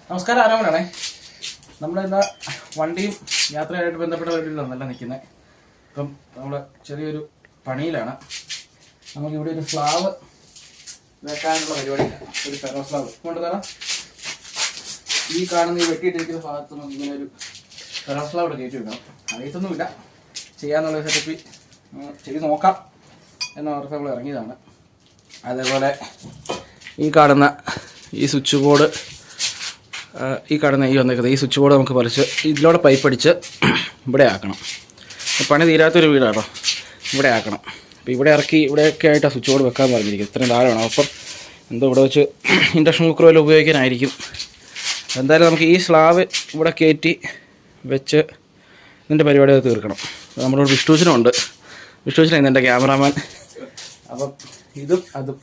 നമസ്കാരം, ആരോമനാണേ. നമ്മളിന്ന് വണ്ടിയും യാത്രയായിട്ട് ബന്ധപ്പെട്ട വീട്ടിലൊന്നല്ല നിൽക്കുന്നത്. ഇപ്പം നമ്മൾ ചെറിയൊരു പണിയിലാണ്. നമുക്കിവിടെ ഒരു സ്ലാവ് വെക്കാനുള്ള പരിപാടിയില്ല. ഒരു ഫെറോ സ്ലാവ് കൊണ്ടുതരാം. ഈ കാണുന്ന ഈ വെട്ടിയിട്ടിരിക്കുന്ന ഭാഗത്ത് നമുക്ക് ഇങ്ങനെ ഒരു ഫെറോ സ്ലാവ് ഇവിടെ കയറ്റി വെക്കണം. അറിയത്തൊന്നുമില്ല, ചെയ്യാന്നുള്ള സെറ്റപ്പിൽ ചെയ്ത് നോക്കാം എന്നോർത്ത് നമ്മൾ ഇറങ്ങിയതാണ്. അതേപോലെ ഈ കാണുന്ന ഈ സ്വിച്ച് ബോർഡ്, ഈ വന്നേക്കുന്നത് ഈ സ്വിച്ച് ബോർഡ് നമുക്ക് പറിച്ച് ഇതിലൂടെ പൈപ്പ് അടിച്ച് ഇവിടെ ആക്കണം. പണി തീരാത്തൊരു വീടാണോ, ഇവിടെ ആക്കണം. അപ്പോൾ ഇവിടെ ഇറക്കി ഇവിടെയൊക്കെ ആയിട്ടാണ് സ്വിച്ച് ബോർഡ് വെക്കാൻ പറഞ്ഞിരിക്കും. ഇത്രയും താഴെയാണ്. അപ്പം എന്തോ ഇവിടെ വെച്ച് ഇൻഡക്ഷൻ കുക്കർ വല്ല ഉപയോഗിക്കാനായിരിക്കും. എന്തായാലും നമുക്ക് ഈ സ്ലാവ് ഇവിടെ കയറ്റി വെച്ച് ഇതിൻ്റെ പരിപാടി തീർക്കണം. നമ്മളോട് വിഷ്ണുവിനുണ്ട്. വിഷ്ണുവിനാണ് എൻ്റെ ക്യാമറാമാൻ. അപ്പം ഇതും അതും